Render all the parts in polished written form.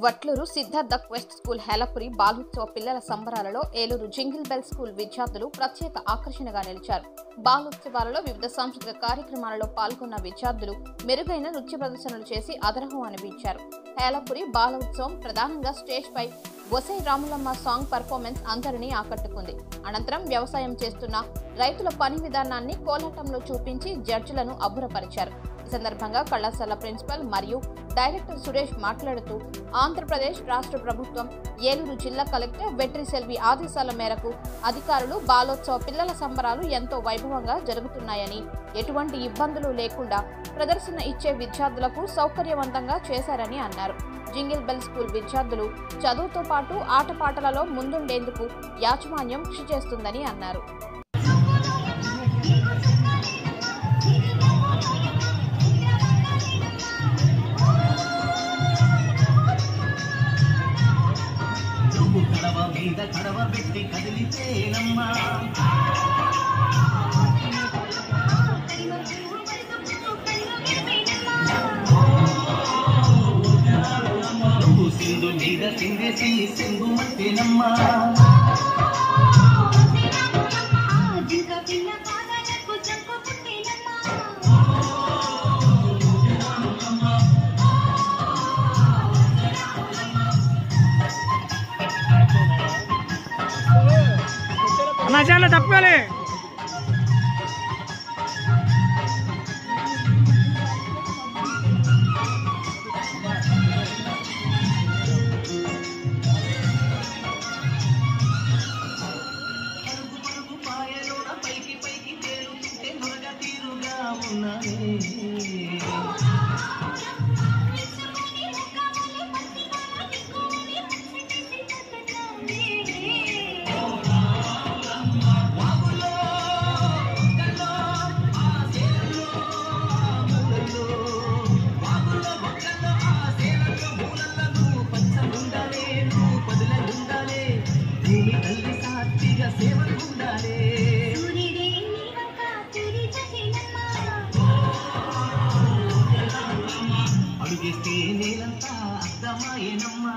Vatluru Siddhartha quest school హేలపురి బాలోత్సవ పిల్లల సంబరాలలో Eluru jingle bell school విద్యార్థులు ప్రత్యేక ఆకర్షణగా నిలిచారు. బాలోత్సవాలలో వివిధ సాంస్కృతిక కార్యక్రమాలలో పాల్గొన్న విద్యార్థులు మెరుగైన నృత్య ప్రదర్శనలు చేసి అదరహం అనిపించారు. హేలపురి బాలోత్సవం ప్రధానంగా స్టేజ్ పై బొసై రాములమ్మ సాంగ్ పర్ఫార్మెన్స్ అందరినీ ఆకట్టుకుంది. అనంతరం వ్యవసాయం చేస్తున్న రైతుల పని విధానాన్ని కోలాటంలో చూపించి జడ్జిలను అబ్బురపరిచారు. ఈ సందర్భంగా కళాశాల ప్రిన్సిపల్ మరియు డైరెక్టర్ సురేష్ మాట్లాడుతూ ఆంధ్రప్రదేశ్ రాష్ట్ర ప్రభుత్వం ఏలూరు జిల్లా కలెక్టర్ వెట్రి సెల్వి ఆదేశాల మేరకు అధికారులు బాలోత్సవ పిల్లల సంబరాలు ఎంతో వైభవంగా జరుగుతున్నాయని, ఎటువంటి ఇబ్బందులు లేకుండా ప్రదర్శన ఇచ్చే విద్యార్థులకు సౌకర్యవంతంగా చేశారని అన్నారు. జింగిల్ బెల్ స్కూల్ విద్యార్థులు చదువుతో పాటు ఆటపాటలలో ముందుండేందుకు యాజమాన్యం కృషి చేస్తుందని అన్నారు. కడవ పెట్టి కదిలితేనమ్మా సింధు మీద సింగేసి సింగు మట్టేనమ్మా చాలా తప్పలే పైకి పైకి తేలుతుంటే త్వరగా తీరుగా ఉన్నది. అడుగేస్తే నేలంతా అర్థమాయేనమ్మా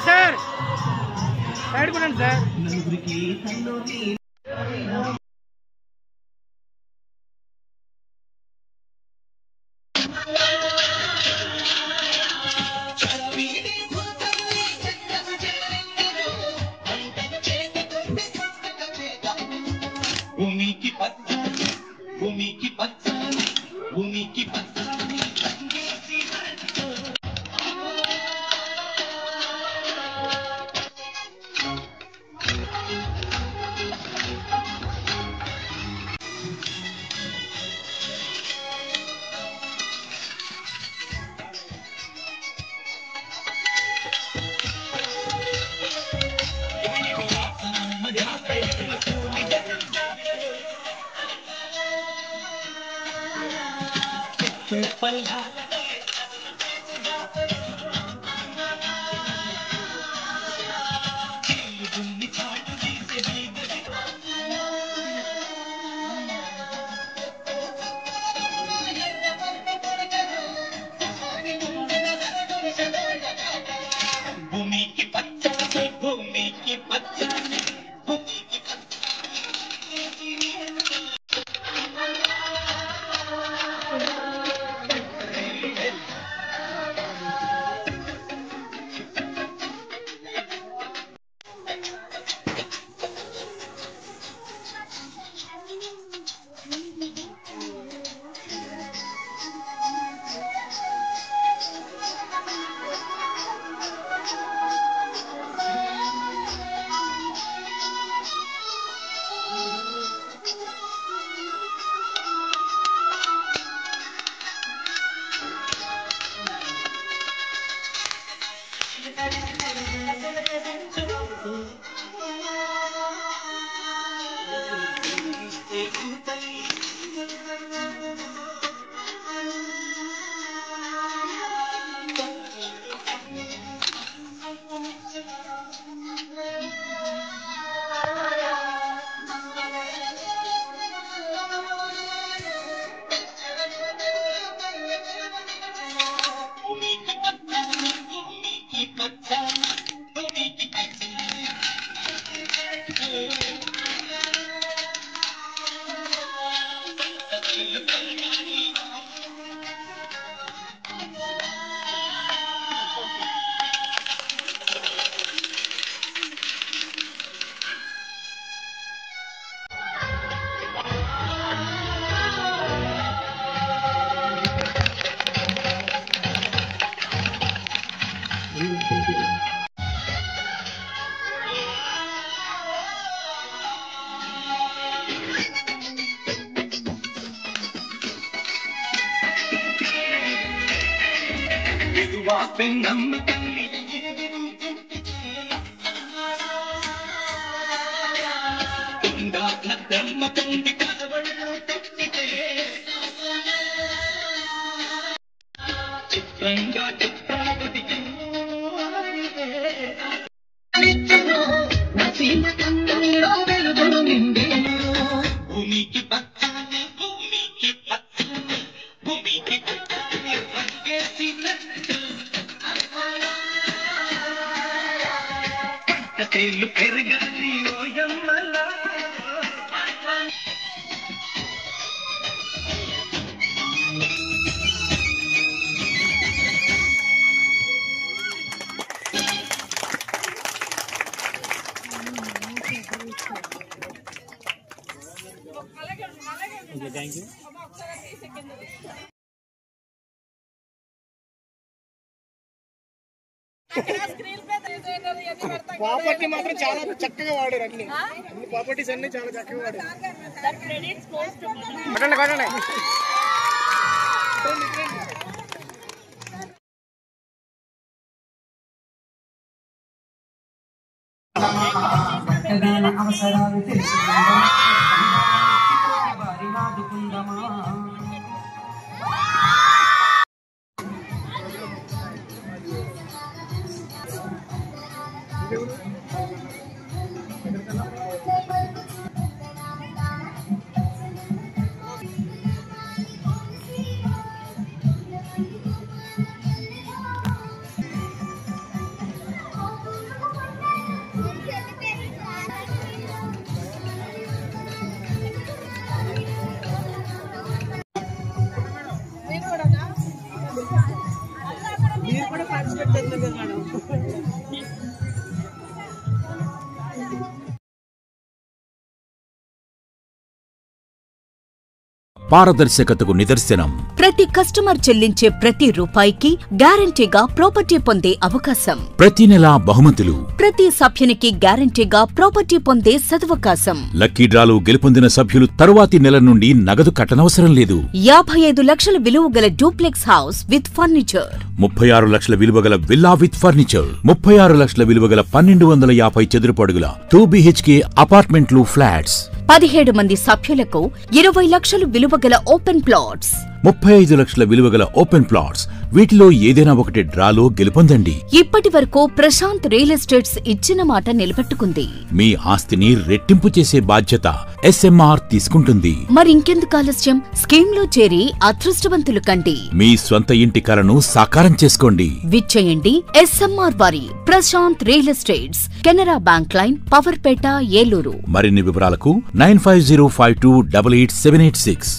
సార్ సైడ్ కొనండి సార్. నలుగురికి తల్లోని భూమికి పచ్చని భూమికి పచ్చని భూమికి పచ్చని పల్లా భూమికి పచ్చని భూమికి పచ్చని భూమికి పచ్చని ఆ పెన్నమ్మ తల్లి కొండాలమ్మ తల్లి కలవళ్ళు తప్పితే చిత్రంగా చిత్రావతికి భూమికి పచ్చాలి భూమికి పచ్చాలి భూమికి పచ్చాలి రంగేసినట్టు పంటలు పెరగాలి ఓయమ్మలా థ్యాంక్ యూ. ప్రాపర్టీ మాత్రం చాలా చక్కగా వాడారు. అన్ని ప్రాపర్టీస్ అన్ని చాలా చక్కగా వాడారు. అవసరాలు తెలుసుకుందామా వారి నాదుకుందామా మీరు కూడా పార్టిసిపేట్ చేస్తారు కదా మేడం. పారదర్శకతకు నిదర్శనం. ప్రతి కస్టమర్ చెల్లించే ప్రతి రూపాయికి గ్యారంటీగా ప్రాపర్టీ పొందే అవకాశం. ప్రతి నెలా బహుమతులు. ప్రతి సభ్యునికి గ్యారంటీగా ప్రాపర్టీ పొందే సదవకాశం. లక్కీ డ్రాలు గెలుపొందిన సభ్యులు తరువాతి నెల నుండి నగదు కట్టనవసరం లేదు. 55 లక్షల విలువ గల డూప్లెక్స్ హౌస్ విత్ ఫర్నిచర్. 36 లక్షల విలువ గల విల్లా విత్ ఫర్నిచర్. 36 లక్షల విలువ గల 1250 చదురపు అడుగుల 2 BHK అపార్ట్మెంట్లు ఫ్లాట్స్. 17 మంది సభ్యులకు 20 లక్షలు విలువ గల ఓపెన్ ప్లాట్స్. 35 లక్షల విలువ గల ఓపెన్ ప్లాట్స్. వీటిలో ఏదైనా ఒకటి డ్రాలో గెలుపొందండి. ఇప్పటి వరకు ప్రశాంత్ రియల్ ఎస్టేట్స్ ఇచ్చిన మాట నిలబెట్టుకుంది. మీ ఆస్తిని రెట్టింపు చేసే బాధ్యత SMR తీసుకుంటుంది. మరింకెందుకు ఆలస్యం? స్కీమ్లో చేరి అదృష్టవంతులు కండి. మీ స్వంత ఇంటి కలను సాకారం చేసుకోండి. విచ్చేయండి SMR వారి Prashant real estates, Canara bank line, Powerpet, Eluru. మరిన్ని వివరాలకు 9505288786.